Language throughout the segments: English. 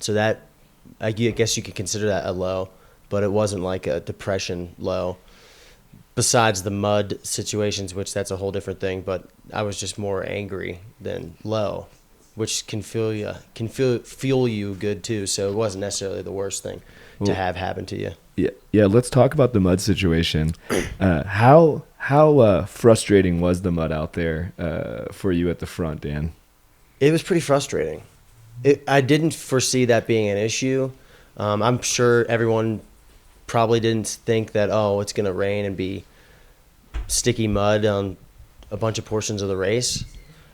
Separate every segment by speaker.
Speaker 1: So that, I guess you could consider that a low, but it wasn't like a depression low. Besides the mud situations, which that's a whole different thing, but I was just more angry than low, which can feel you good too. So it wasn't necessarily the worst thing to have happen to you.
Speaker 2: Yeah. Let's talk about the mud situation. How frustrating was the mud out there for you at the front, Dan?
Speaker 1: It was pretty frustrating. I didn't foresee that being an issue. I'm sure everyone probably didn't think that, it's going to rain and be sticky mud on a bunch of portions of the race.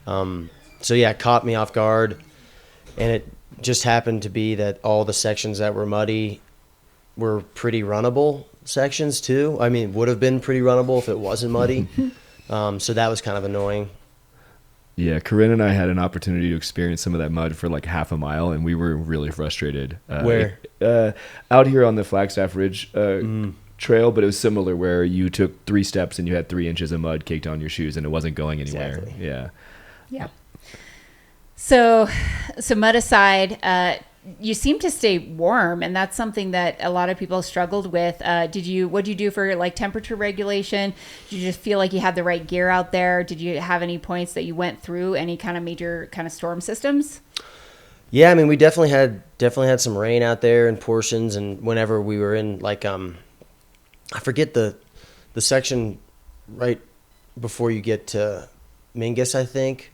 Speaker 1: So yeah, it caught me off guard, and it just happened to be that all the sections that were muddy were pretty runnable sections too. I mean, would have been pretty runnable if it wasn't muddy. So that was kind of annoying.
Speaker 2: Yeah, Corinne and I had an opportunity to experience some of that mud for like half a mile, and we were really frustrated.
Speaker 1: Where?
Speaker 2: Out here on the Flagstaff Ridge trail, but it was similar where you took 3 steps and you had 3 inches of mud caked on your shoes, and it wasn't going anywhere.
Speaker 1: Exactly.
Speaker 3: Yeah. So mud aside, you seem to stay warm, and that's something that a lot of people struggled with. What'd you do for like temperature regulation? Did you just feel like you had the right gear out there? Did you have any points that you went through any kind of major kind of storm systems?
Speaker 1: Yeah, I mean, we definitely had some rain out there in portions, and whenever we were in like I forget the section right before you get to Mingus, I think.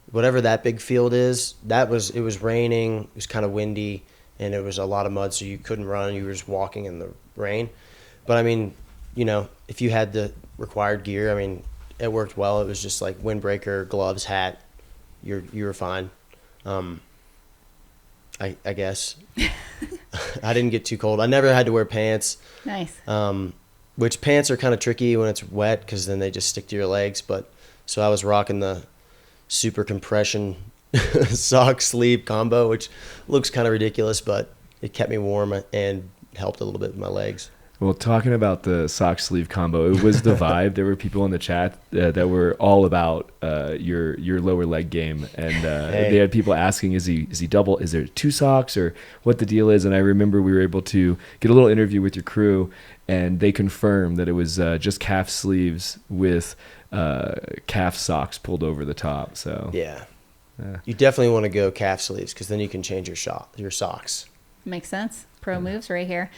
Speaker 1: Whatever that big field is, it was raining, it was kind of windy, and it was a lot of mud, so you couldn't run. You were just walking in the rain. But I mean, if you had the required gear, I mean, it worked well. It was just like windbreaker, gloves, hat. You were fine. I guess. I didn't get too cold. I never had to wear pants.
Speaker 3: Nice.
Speaker 1: Which pants are kind of tricky when it's wet because then they just stick to your legs. But so I was rocking the super compression sock sleeve combo, which looks kind of ridiculous, but it kept me warm and helped a little bit with my legs.
Speaker 2: Well, talking about the sock sleeve combo, it was the vibe. There were people in the chat that were all about your lower leg game, and they had people asking, is he double? Is there 2 socks, or what the deal is? And I remember we were able to get a little interview with your crew, and they confirmed that it was just calf sleeves with calf socks pulled over the top. So
Speaker 1: yeah. You definitely want to go calf sleeves because then you can change your socks.
Speaker 3: Makes sense. Pro moves right here.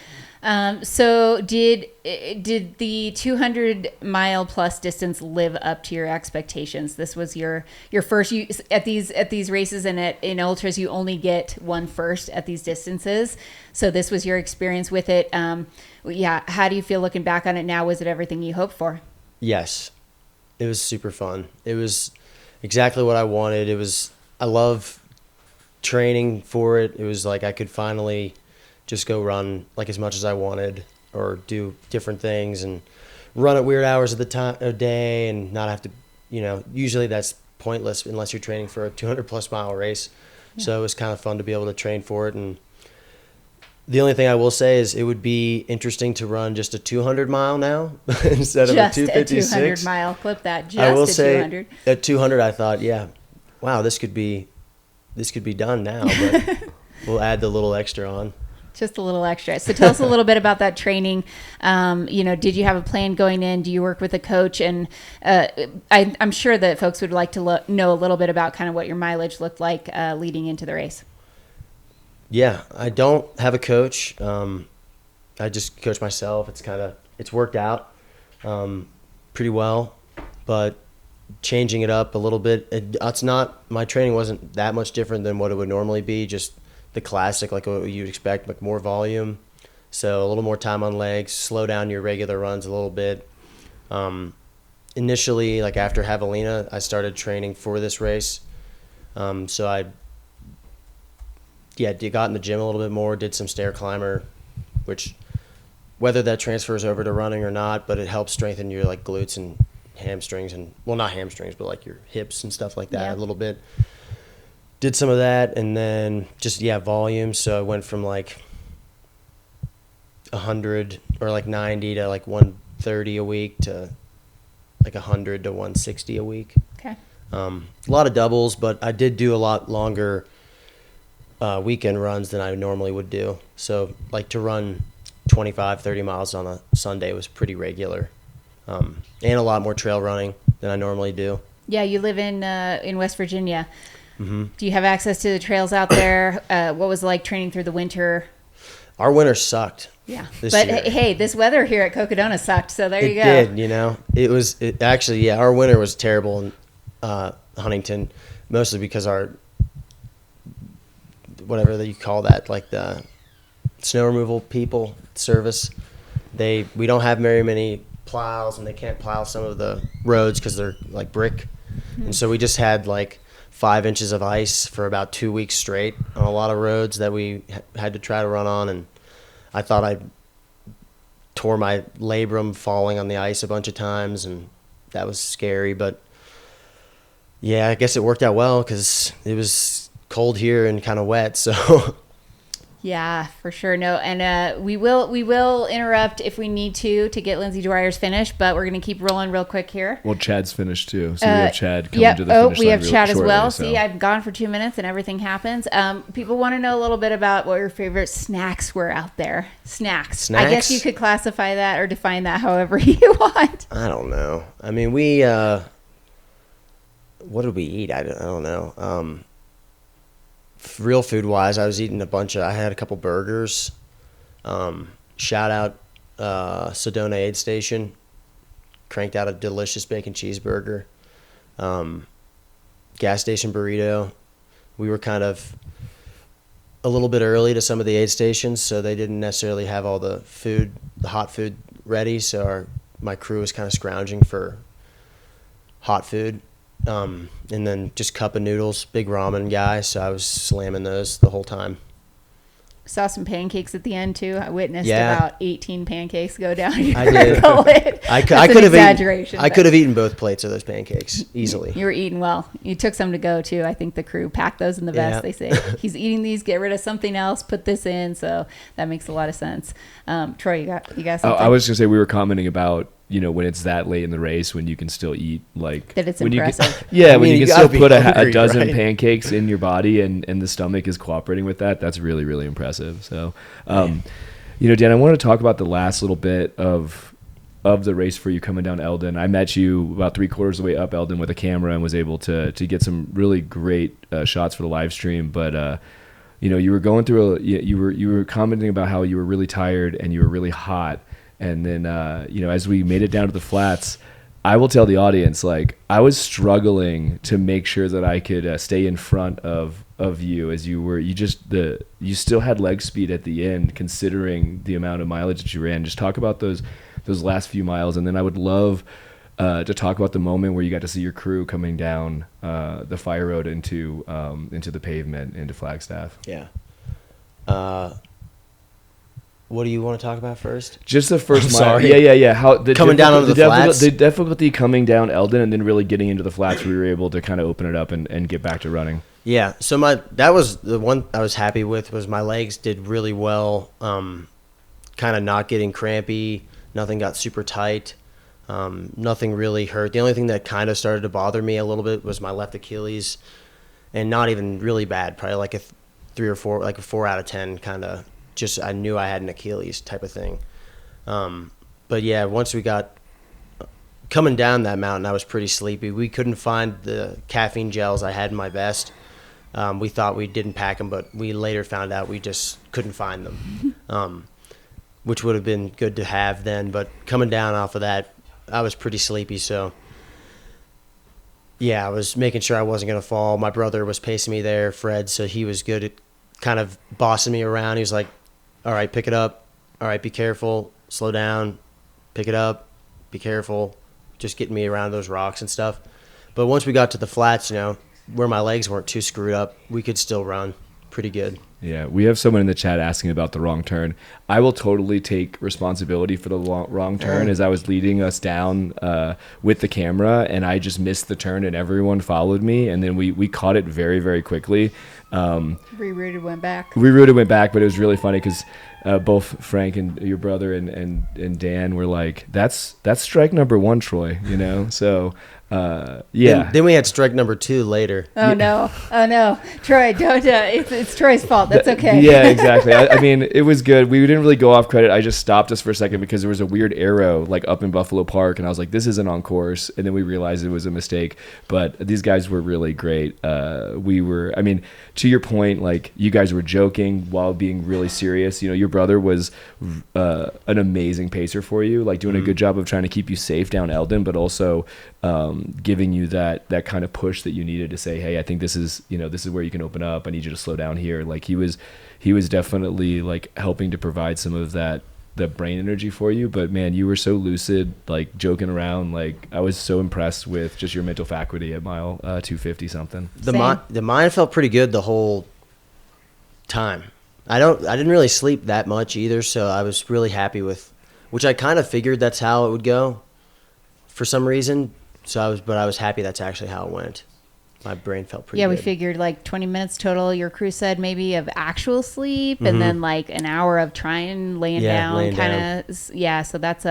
Speaker 3: So did the 200-mile plus distance live up to your expectations? This was your first at these races, and in ultras you only get one first at these distances. So this was your experience with it. How do you feel looking back on it now? Was it everything you hoped for?
Speaker 1: Yes. It was super fun. It was exactly what I wanted. I love training for it. It was like I could finally just go run like as much as I wanted, or do different things and run at weird hours of the day and not have to, usually that's pointless unless you're training for a 200 plus mile race. Yeah. So it was kind of fun to be able to train for it. And the only thing I will say is it would be interesting to run just a 200 mile now instead of a 256.
Speaker 3: Just a 200 mile. Clip that. Just
Speaker 1: I will
Speaker 3: a
Speaker 1: say
Speaker 3: 200.
Speaker 1: At 200, I thought, wow, this could be done now, but we'll add the little extra on.
Speaker 3: Just a little extra. So tell us a little bit about that training. Did you have a plan going in? Do you work with a coach? And I'm sure that folks would like to know a little bit about kind of what your mileage looked like leading into the race.
Speaker 1: Yeah, I don't have a coach. I just coach myself. It's worked out pretty well, but changing it up a little bit. My training wasn't that much different than what it would normally be, just the classic, like what you'd expect, like more volume. So a little more time on legs, slow down your regular runs a little bit. Initially, like after Javelina, I started training for this race. So I got in the gym a little bit more, did some stair climber, which whether that transfers over to running or not, but it helps strengthen your like glutes and hamstrings, and well, not hamstrings, but like your hips and stuff like that a little bit. Did some of that, and then just volume. So I went from like 100 or like 90 to like 130 a week to like 100 to 160 a week.
Speaker 3: Okay.
Speaker 1: A lot of doubles, but I did do a lot longer weekend runs than I normally would do. So like to run 25, 30 miles on a Sunday was pretty regular, and a lot more trail running than I normally do.
Speaker 3: Yeah, you live in West Virginia.
Speaker 1: Mm-hmm.
Speaker 3: Do you have access to the trails out there? What was it like training through the winter?
Speaker 1: Our winter sucked.
Speaker 3: Yeah,
Speaker 1: this
Speaker 3: but
Speaker 1: year.
Speaker 3: Hey, this weather here at Cocodona sucked. So there you go.
Speaker 1: It did, It actually, yeah, our winter was terrible in Huntington, mostly because our, whatever that you call that, like the snow removal people service, we don't have very many plows, and they can't plow some of the roads because they're like brick. Mm-hmm. And so we just had like 5 inches of ice for about 2 weeks straight on a lot of roads that we had to try to run on. And I thought I tore my labrum falling on the ice a bunch of times, and that was scary. But yeah, I guess it worked out well because it was cold here and kind of wet. So
Speaker 3: yeah, for sure. No, and we will interrupt if we need to get Lindsay Dwyer's finished, but we're going to keep rolling real quick here.
Speaker 2: Well, Chad's finished too, so we have Chad coming to the
Speaker 3: finish
Speaker 2: line.
Speaker 3: We have Chad as well.
Speaker 2: So.
Speaker 3: See, I've gone for 2 minutes and everything happens. People want to know a little bit about what your favorite snacks were out there. Snacks. I guess you could classify that or define that however you want.
Speaker 1: I don't know. I mean, we what did we eat? I don't know. Real food wise, I was eating I had a couple burgers. Shout out Sedona Aid Station. Cranked out a delicious bacon cheeseburger. Gas station burrito. We were kind of a little bit early to some of the aid stations, so they didn't necessarily have all the hot food ready. So my crew was kind of scrounging for hot food. And then just cup of noodles, big ramen guy. So I was slamming those the whole time.
Speaker 3: Saw some pancakes at the end too. I witnessed about 18 pancakes go down your
Speaker 1: I did.
Speaker 3: gullet.
Speaker 1: I could have
Speaker 3: exaggeration.
Speaker 1: I could have eaten both plates of those pancakes easily.
Speaker 3: You were eating well. You took some to go too. I think the crew packed those in the vest. They say he's eating these. Get rid of something else. Put this in. So that makes a lot of sense. Troy, you got something?
Speaker 2: I was gonna say we were commenting about when it's that late in the race when you can still eat like
Speaker 3: that. It's
Speaker 2: when
Speaker 3: impressive.
Speaker 2: when you can still put
Speaker 1: hungry,
Speaker 2: a dozen
Speaker 1: right?
Speaker 2: pancakes in your body and the stomach is cooperating with that. That's really, really impressive. So, Dan, I want to talk about the last little bit of the race for you coming down Eldon. I met you about 3/4 of the way up Eldon with a camera and was able to get some really great shots for the live stream. But you were going through you were commenting about how you were really tired and you were really hot. And then, as we made it down to the flats, I will tell the audience, like, I was struggling to make sure that I could stay in front of you as you still had leg speed at the end, considering the amount of mileage that you ran. Just talk about those last few miles. And then I would love to talk about the moment where you got to see your crew coming down the fire road into the pavement, into Flagstaff.
Speaker 1: Yeah. What do you want to talk about first?
Speaker 2: Just the first mile.
Speaker 1: Sorry.
Speaker 2: Yeah. How
Speaker 1: coming down onto the flats?
Speaker 2: The difficulty coming down Eldon and then really getting into the flats where we were able to kind of open it up and get back to running.
Speaker 1: Yeah. So that was the one I was happy with was my legs did really well. Kind of not getting crampy. Nothing got super tight. Nothing really hurt. The only thing that kind of started to bother me a little bit was my left Achilles, and not even really bad. Probably like a 3 or 4, like a 4 out of 10 kind of. Just I knew I had an Achilles type of thing. But yeah, once we got coming down that mountain, I was pretty sleepy. We couldn't find the caffeine gels I had in my vest. We thought we didn't pack them, but we later found out we just couldn't find them, which would have been good to have then. But coming down off of that, I was pretty sleepy. So yeah, I was making sure I wasn't going to fall. My brother was pacing me there, Fred, so he was good at kind of bossing me around. He was like, all right, pick it up. All right, be careful. Slow down. Pick it up. Be careful. Just getting me around those rocks and stuff. But once we got to the flats, where my legs weren't too screwed up, we could still run pretty good.
Speaker 2: Yeah, we have someone in the chat asking about the wrong turn. I will totally take responsibility for the wrong turn as I was leading us down with the camera, and I just missed the turn, and everyone followed me, and then we caught it very, very quickly.
Speaker 3: Rerouted, went back.
Speaker 2: But it was really funny because both Frank and your brother and Dan were like, that's strike number 1, Troy, So Yeah.
Speaker 1: Then we had strike number 2 later.
Speaker 3: Oh no! Troy, don't. It's Troy's fault. That's okay.
Speaker 2: Yeah, exactly. I mean, it was good. We didn't really go off credit. I just stopped us for a second because there was a weird arrow like up in Buffalo Park, and I was like, "This isn't on course." And then we realized it was a mistake. But these guys were really great. We were. I mean, to your point, like you guys were joking while being really serious. You know, your brother was an amazing pacer for you, like doing a good job of trying to keep you safe down Eldon, but also giving you that kind of push that you needed to say, hey, I think this is where you can open up. I need you to slow down here. Like he was definitely like helping to provide some of the brain energy for you. But man, you were so lucid, like joking around. Like I was so impressed with just your mental faculty at mile 250 something.
Speaker 1: The mind felt pretty good the whole time. I didn't really sleep that much either, so I was really happy with, which I kind of figured that's how it would go for some reason. So I was happy that's actually how it went. My brain felt pretty good.
Speaker 3: We figured like 20 minutes total. Your crew said maybe of actual sleep, and then like an hour of trying laying down, kind of. Yeah, so that's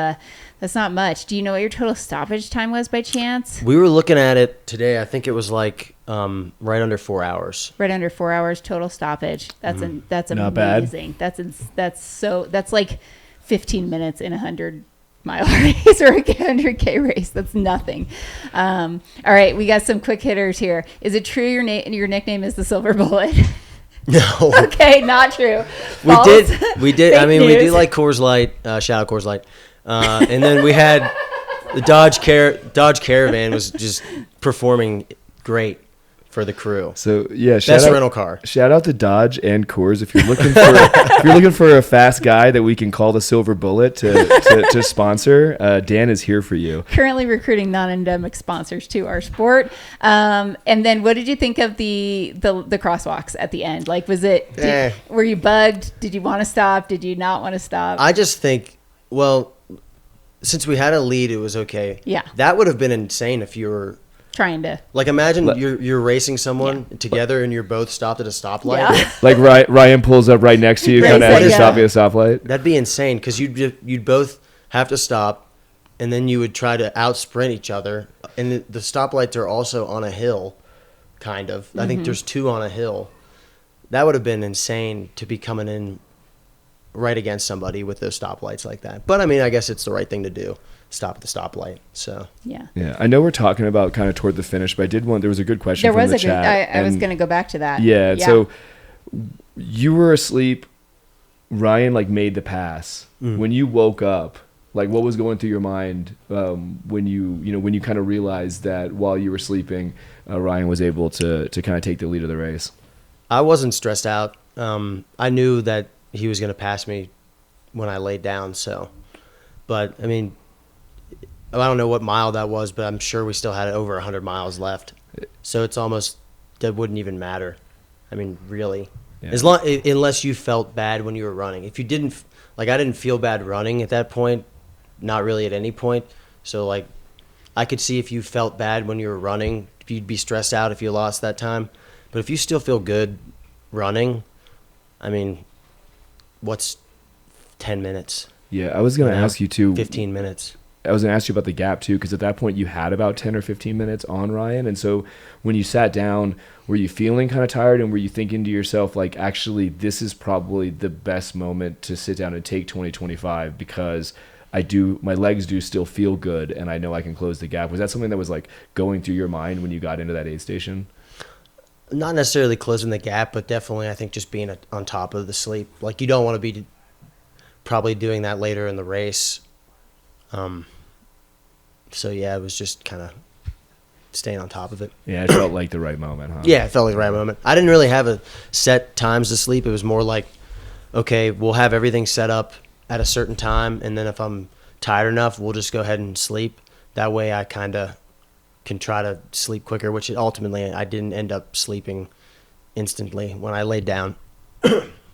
Speaker 3: not much. Do you know what your total stoppage time was by chance?
Speaker 1: We were looking at it today. I think it was like right under 4 hours.
Speaker 3: Right under 4 hours total stoppage. That's that's
Speaker 2: not
Speaker 3: amazing. Bad. That's like 15 minutes in 100-mile race or a 100K race. That's nothing. All right, we got some quick hitters here. Is it true your nickname is the Silver Bullet?
Speaker 1: No.
Speaker 3: Okay, not true.
Speaker 1: We did. I mean, we do like Coors Light. Shout out Coors Light. And then we had the Dodge Caravan was just performing great for the crew.
Speaker 2: So yeah,
Speaker 1: best rental car.
Speaker 2: Shout out to Dodge and Coors if you're looking for a fast guy that we can call the Silver Bullet to sponsor. Dan is here for you.
Speaker 3: Currently recruiting non-endemic sponsors to our sport. And then, what did you think of the crosswalks at the end? Like, were you bugged? Did you want to stop? Did you not want to stop?
Speaker 1: I just think, well, since we had a lead, it was okay.
Speaker 3: Yeah,
Speaker 1: that would have been insane if you were
Speaker 3: trying to,
Speaker 1: like, imagine you're racing someone together and you're both stopped at a stoplight.
Speaker 3: Yeah.
Speaker 2: Like Ryan pulls up right next to you, kind of as you're stopping at a stoplight.
Speaker 1: That'd be insane because you'd both have to stop, and then you would try to out sprint each other. And the stoplights are also on a hill, kind of. I think there's 2 on a hill. That would have been insane to be coming in right against somebody with those stoplights like that. But I mean, I guess it's the right thing to do. Stop at the stoplight. So
Speaker 3: yeah.
Speaker 2: I know we're talking about kind of toward the finish, but there was a good question from the chat.
Speaker 3: I was going to go back to that.
Speaker 2: Yeah. So you were asleep. Ryan like made the pass. When you woke up, like what was going through your mind when you kind of realized that while you were sleeping, Ryan was able to kind of take the lead of the race?
Speaker 1: I wasn't stressed out. I knew that he was going to pass me when I laid down. So, but I mean, I don't know what mile that was, but I'm sure we still had over 100 miles left. So it's almost, that wouldn't even matter. I mean, really. Yeah. Unless you felt bad when you were running. If you didn't, like I didn't feel bad running at that point, not really at any point. So like I could see if you felt bad when you were running, if you'd be stressed out if you lost that time. But if you still feel good running, I mean, what's 10 minutes?
Speaker 2: Yeah, I was going to ask you too.
Speaker 1: 15 minutes.
Speaker 2: I was going to ask you about the gap too, because at that point you had about 10 or 15 minutes on Ryan. And so when you sat down, were you feeling kind of tired, and were you thinking to yourself, like, actually, this is probably the best moment to sit down and take 2025 because my legs do still feel good and I know I can close the gap? Was that something that was like going through your mind when you got into that aid station?
Speaker 1: Not necessarily closing the gap, but definitely I think just being on top of the sleep. Like you don't want to be probably doing that later in the race. So yeah, it was just kind of staying on top of it.
Speaker 2: Yeah, it felt like the right moment, huh?
Speaker 1: Yeah, it felt like the right moment. I didn't really have a set times to sleep. It was more like, okay, we'll have everything set up at a certain time, and then if I'm tired enough, we'll just go ahead and sleep. That way I kind of can try to sleep quicker, which ultimately I didn't end up sleeping instantly when I laid down.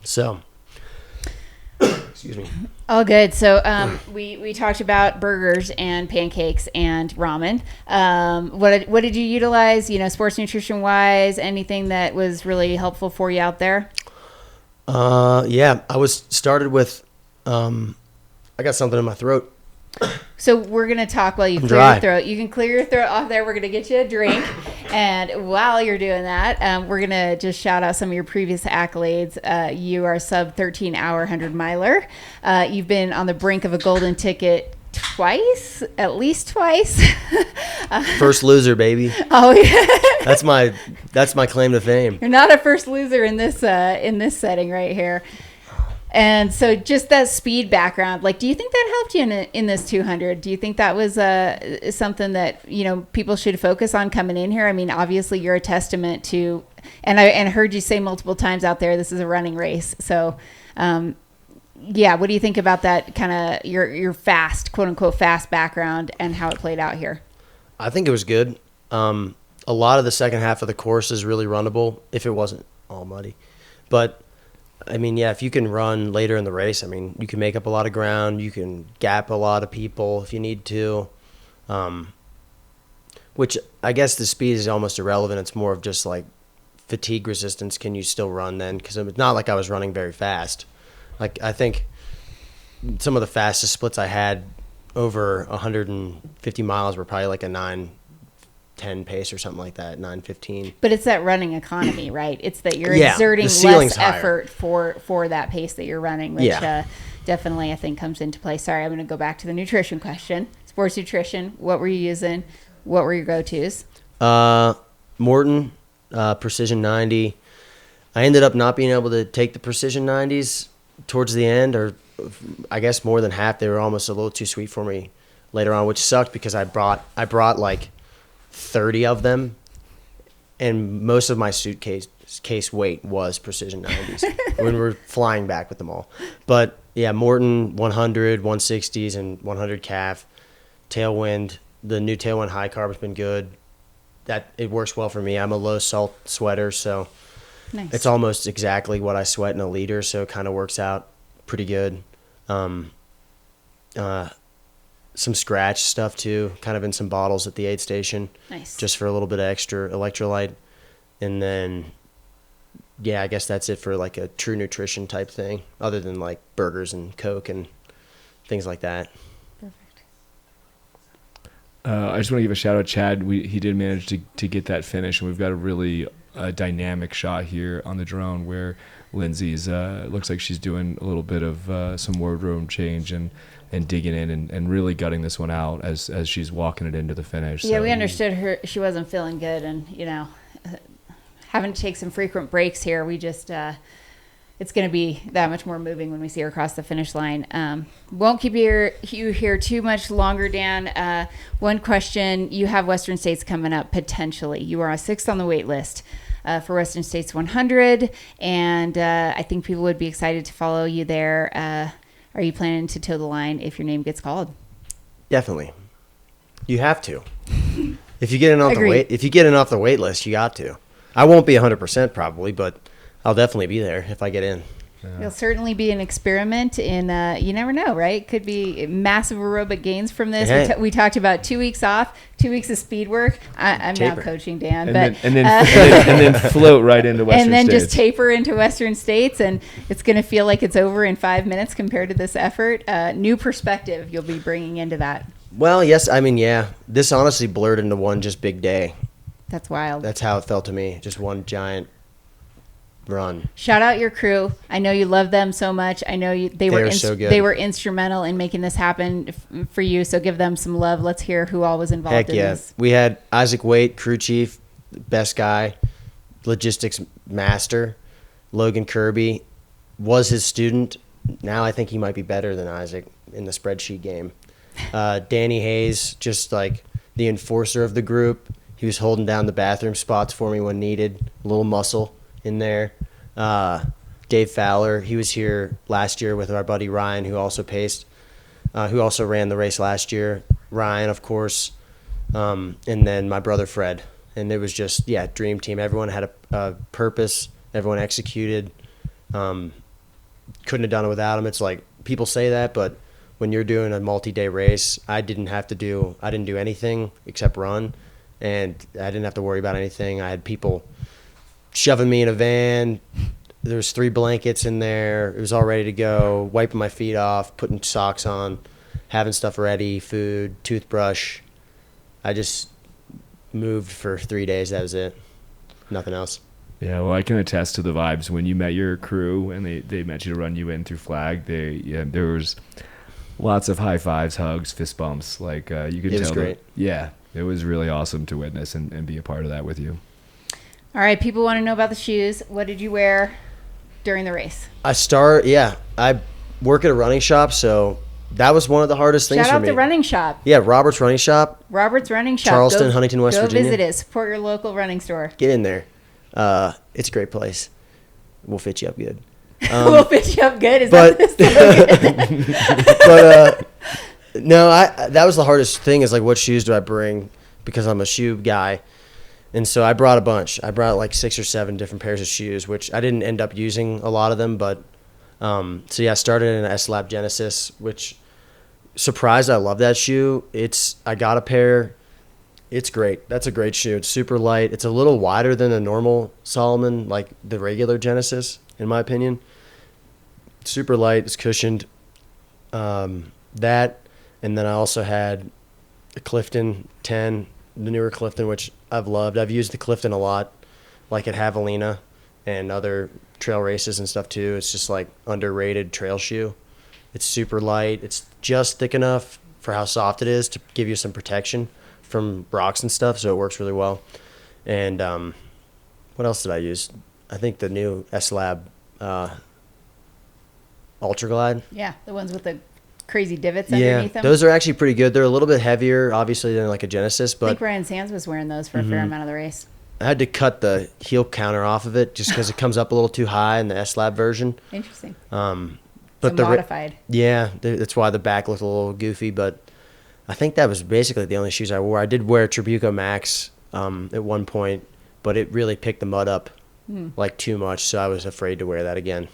Speaker 1: So, excuse me.
Speaker 3: All good. So we talked about burgers and pancakes and ramen. What did you utilize, sports nutrition wise? Anything that was really helpful for you out there?
Speaker 1: Yeah, I started with I got something in my throat.
Speaker 3: So we're going to talk while you clear your throat. You can clear your throat off there. We're going to get you a drink. And while you're doing that, we're going to just shout out some of your previous accolades. You are sub 13 hour 100 miler. You've been on the brink of a golden ticket twice, at least twice.
Speaker 1: First loser, baby.
Speaker 3: Oh yeah.
Speaker 1: That's my claim to fame.
Speaker 3: You're not a first loser in this setting right here. And so just that speed background, like, do you think that helped you in this 200? Do you think that was something that, you know, people should focus on coming in here? I mean, obviously you're a testament to, and I heard you say multiple times out there, this is a running race. So, yeah, what do you think about that kind of your fast, quote unquote, fast background and how it played out here?
Speaker 1: I think it was good. A lot of the second half of the course is really runnable if it wasn't all muddy. But I mean, yeah, if you can run later in the race, I mean, you can make up a lot of ground. You can gap a lot of people if you need to, which I guess the speed is almost irrelevant. It's more of just like fatigue resistance. Can you still run then? Because it's not like I was running very fast. Like, I think some of the fastest splits I had over 150 miles were probably like a 9:10 pace or something like that, 9:15.
Speaker 3: But it's that running economy, right? It's that you're exerting less effort for that pace that you're running, which definitely I think comes into play. Sorry, I'm going to go back to the nutrition question. Sports nutrition, what were you using? What were your go-tos?
Speaker 1: Morton, Precision 90. I ended up not being able to take the Precision 90s towards the end, or I guess more than half. They were almost a little too sweet for me later on, which sucked because I brought like 30 of them, and most of my suitcase weight was Precision 90s when we were flying back with them all. But yeah, Morton 100, 160s, and 100 calf. Tailwind, the new Tailwind high carb has been good. That it works well for me. I'm a low salt sweater, so nice. It's almost exactly what I sweat in a liter, so it kind of works out pretty good. Some scratch stuff too, kind of in some bottles at the aid station.
Speaker 3: Nice. Just
Speaker 1: for a little bit of extra electrolyte. And then, yeah, I guess that's it for like a true nutrition type thing, other than like burgers and Coke and things like that.
Speaker 3: Perfect.
Speaker 2: I just want to give a shout out, Chad. He did manage to get that finish, and we've got a really dynamic shot here on the drone where Lindsay's looks like she's doing a little bit of some wardrobe change and digging in and really gutting this one out as she's walking it into the finish.
Speaker 3: Yeah, so we understood her. She wasn't feeling good, and, you know, having to take some frequent breaks here. We just, it's going to be that much more moving when we see her across the finish line. Won't keep you here too much longer, Dan. One question, you have Western States coming up potentially. You are 6th on the wait list for Western States 100, and I think people would be excited to follow you there. Are you planning to toe the line if your name gets called?
Speaker 1: Definitely. You have to. If you get in off the wait list, you got to. I won't be 100% probably, but I'll definitely be there if I get in.
Speaker 3: Yeah. It'll certainly be an experiment in, you never know, right? Could be massive aerobic gains from this. Yeah. We talked about 2 weeks off, 2 weeks of speed work. I'm now coaching Dan.
Speaker 2: And then float right into Western States.
Speaker 3: And then just taper into Western States, and it's going to feel like it's over in 5 minutes compared to this effort. New perspective you'll be bringing into that.
Speaker 1: Well, yes. I mean, yeah. This honestly blurred into one just big day.
Speaker 3: That's wild.
Speaker 1: That's how it felt to me. Just one giant run.
Speaker 3: Shout out your crew. I know you love them so much. I know they were
Speaker 1: so good.
Speaker 3: They were instrumental in making this happen for you. So give them some love. Let's hear who all was involved in this.
Speaker 1: We had Isaac Waite, crew chief, best guy, logistics master. Logan Kirby was his student. Now I think he might be better than Isaac in the spreadsheet game. Danny Hayes, just like the enforcer of the group. He was holding down the bathroom spots for me when needed. A little muscle in there. Dave Fowler, he was here last year with our buddy Ryan, who also paced, who also ran the race last year. Ryan, of course, and then my brother Fred. And it was just, dream team. Everyone had a purpose. Everyone executed. Couldn't have done it without them. It's like people say that, but when you're doing a multi-day race, I didn't do anything except run, and I didn't have to worry about anything. I had people shoving me in a van. There was 3 blankets in there. It was all ready to go, wiping my feet off, putting socks on. having stuff ready, food, toothbrush. I just moved for 3 days. That was it. Nothing else.
Speaker 2: Yeah, well, I can attest to the vibes when you met your crew and they met you to run you in through flag. There was lots of high fives, hugs, fist bumps. Like you could tell.
Speaker 1: It was great.
Speaker 2: Yeah, it was really awesome to witness and be a part of that with you.
Speaker 3: All right, people want to know about the shoes. What did you wear during the race?
Speaker 1: I work at a running shop, so that was one of the hardest things
Speaker 3: Shout
Speaker 1: for
Speaker 3: out
Speaker 1: me.
Speaker 3: the running shop.
Speaker 1: Yeah, Robert's Running Shop.
Speaker 3: Robert's Running Shop.
Speaker 1: Charleston, Huntington, West Virginia.
Speaker 3: Go visit it. Support your local running store.
Speaker 1: Get in there. It's a great place. We'll fit you up good.
Speaker 3: We'll fit you up good. Is
Speaker 1: but-
Speaker 3: that the slogan?
Speaker 1: But no, that was the hardest thing is like what shoes do I bring because I'm a shoe guy. And so I brought a bunch. I brought like 6 or 7 different pairs of shoes, which I didn't end up using a lot of them. But I started in an S-Lab Genesis, which surprised. I love that shoe. I got a pair. It's great. That's a great shoe. It's super light. It's a little wider than a normal Salomon, like the regular Genesis, in my opinion. Super light. It's cushioned. That, and then I also had a Clifton 10, the newer Clifton, which I've loved. I've used the Clifton a lot, like at Javelina and other trail races and stuff too. It's just like underrated trail shoe. It's super light. It's just thick enough for how soft it is to give you some protection from rocks and stuff, so it works really well. And what else did I use? I think the new S-Lab Ultra Glide.
Speaker 3: Yeah, the ones with the crazy divots underneath them.
Speaker 1: Those are actually pretty good. They're a little bit heavier, obviously, than like a Genesis.
Speaker 3: I
Speaker 1: But
Speaker 3: think Ryan Sands was wearing those for a fair amount of the race.
Speaker 1: I had to cut the heel counter off of it just because it comes up a little too high in the S-Lab version.
Speaker 3: Interesting.
Speaker 1: But
Speaker 3: So modified.
Speaker 1: That's why the back looked a little goofy. But I think that was basically the only shoes I wore. I did wear Tribuco Max at one point, but it really picked the mud up like too much, so I was afraid to wear that again.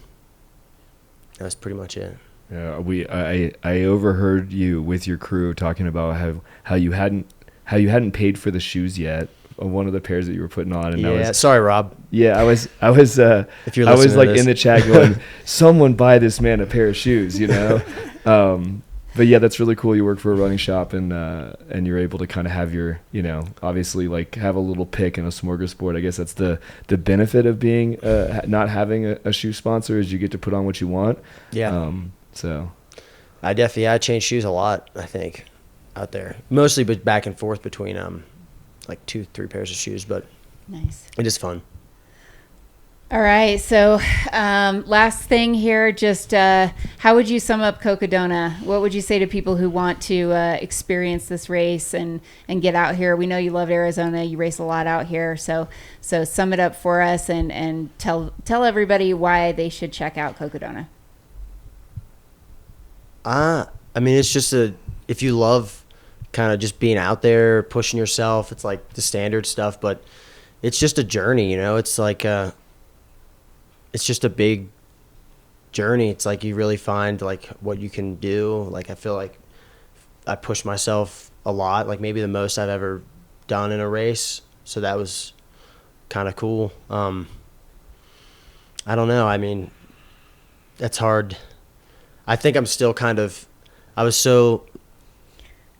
Speaker 1: That was pretty much it.
Speaker 2: I overheard you with your crew talking about how you hadn't paid for the shoes yet on one of the pairs that you were putting on, and
Speaker 1: sorry, Rob.
Speaker 2: Yeah, I was
Speaker 1: If you're
Speaker 2: I was
Speaker 1: listening to
Speaker 2: like
Speaker 1: this.
Speaker 2: in the chat going, someone buy this man a pair of shoes, you know. But yeah, that's really cool. You work for a running shop and you're able to kind of have your, you know, obviously like have a little pick and a smorgasbord. I guess that's the benefit of being not having a shoe sponsor is you get to put on what you want.
Speaker 1: Yeah.
Speaker 2: So
Speaker 1: I changed shoes a lot, I think, out there. Mostly but back and forth between like 2-3 pairs of shoes, but
Speaker 3: Nice.
Speaker 1: it is fun.
Speaker 3: All right. So last thing here, just how would you sum up Cocodona? What would you say to people who want to experience this race and get out here? We know you love Arizona. You race a lot out here. So sum it up for us and tell everybody why they should check out Cocodona.
Speaker 1: I mean, it's just if you love kind of just being out there, pushing yourself, it's like the standard stuff, but it's just a journey, you know? It's like it's just a big journey. It's like you really find like what you can do. Like I feel like I pushed myself a lot, like maybe the most I've ever done in a race. So that was kind of cool. I don't know. I mean, that's hard. I think I'm still I was so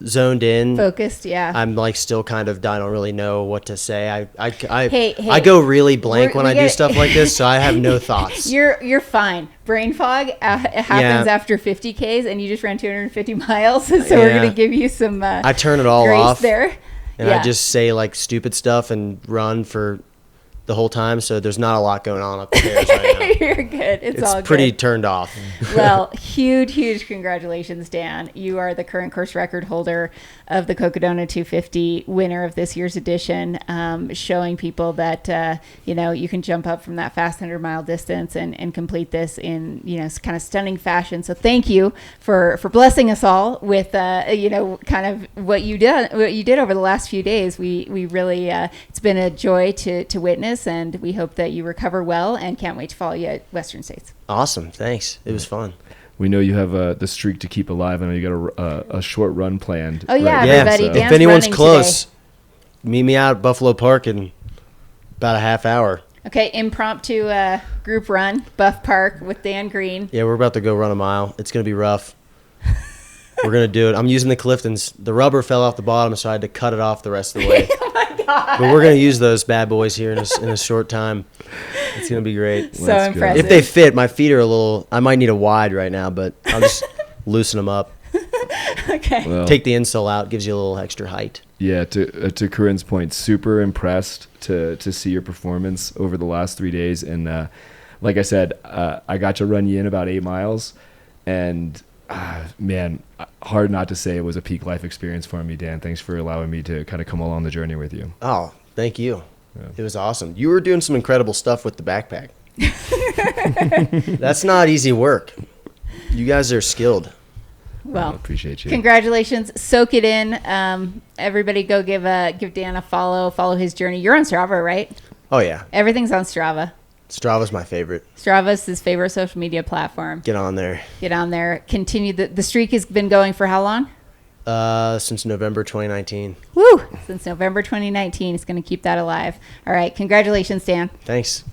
Speaker 1: zoned in,
Speaker 3: Focused, yeah.
Speaker 1: I'm like still I don't really know what to say.
Speaker 3: Hey,
Speaker 1: I go really blank when
Speaker 3: we
Speaker 1: I do
Speaker 3: gotta-
Speaker 1: stuff like this, so I have no thoughts.
Speaker 3: You're fine. Brain fog it happens after 50 Ks, and you just ran 250 miles. So we're
Speaker 1: Yeah.
Speaker 3: gonna give you some.
Speaker 1: I turn it all
Speaker 3: grace
Speaker 1: off
Speaker 3: there.
Speaker 1: and
Speaker 3: Yeah.
Speaker 1: I just say like stupid stuff and run for the whole time. So there's not a lot going on up there right now.
Speaker 3: You're good. It's all
Speaker 1: pretty
Speaker 3: good.
Speaker 1: turned off.
Speaker 3: Well, huge congratulations, Dan. You are the current course record holder of the Cocodona 250, winner of this year's edition, showing people that, you can jump up from that fast 100-mile distance and complete this in, kind of stunning fashion. So thank you for blessing us all with, kind of what you did over the last few days. We really, it's been a joy to witness, and we hope that you recover well and can't wait to follow you at Western States.
Speaker 1: Awesome. Thanks. It was fun.
Speaker 2: we know you have the streak to keep alive. I know you got a short run planned.
Speaker 3: Oh, yeah,
Speaker 2: right now,
Speaker 3: everybody.
Speaker 2: so-
Speaker 3: Dan's
Speaker 1: If anyone's
Speaker 3: running
Speaker 1: close, meet me out at Buffalo Park in about a half hour.
Speaker 3: Okay, impromptu group run, Buff Park with Dan Green.
Speaker 1: Yeah, we're about to go run a mile. It's going to be rough. We're going to do it. I'm using the Cliftons. The rubber fell off the bottom, so I had to cut it off the rest of the way.
Speaker 3: Oh my God.
Speaker 1: But we're going to use those bad boys here in a short time. It's going to be great.
Speaker 3: So
Speaker 2: Let's go.
Speaker 3: impressive.
Speaker 1: If they fit, my feet are a little, I might need a wide right now, but I'll just loosen them up.
Speaker 3: Okay.
Speaker 2: Well,
Speaker 1: Take the insole out, gives you a little extra height.
Speaker 2: yeah, to Corinne's point, super impressed to see your performance over the last 3 days. And like I said, I got to run you in about 8 miles. And man, hard not to say it was a peak life experience for me, Dan. Thanks for allowing me to kind of come along the journey with you.
Speaker 1: Oh, thank you.
Speaker 2: Yeah.
Speaker 1: It was awesome. You were doing some incredible stuff with the backpack. That's not easy work. You guys are skilled.
Speaker 3: Well,
Speaker 2: Appreciate you.
Speaker 3: congratulations. Soak it in. Everybody go give Dan a follow his journey. You're on Strava, right?
Speaker 1: Oh, yeah.
Speaker 3: Everything's on Strava.
Speaker 1: Strava's my favorite.
Speaker 3: Strava's his favorite social media platform.
Speaker 1: Get on there.
Speaker 3: Get on there. Continue. The streak has been going for how long?
Speaker 1: Since November 2019.
Speaker 3: Woo! Since November 2019. It's going to keep that alive. All right. Congratulations, Dan.
Speaker 1: Thanks.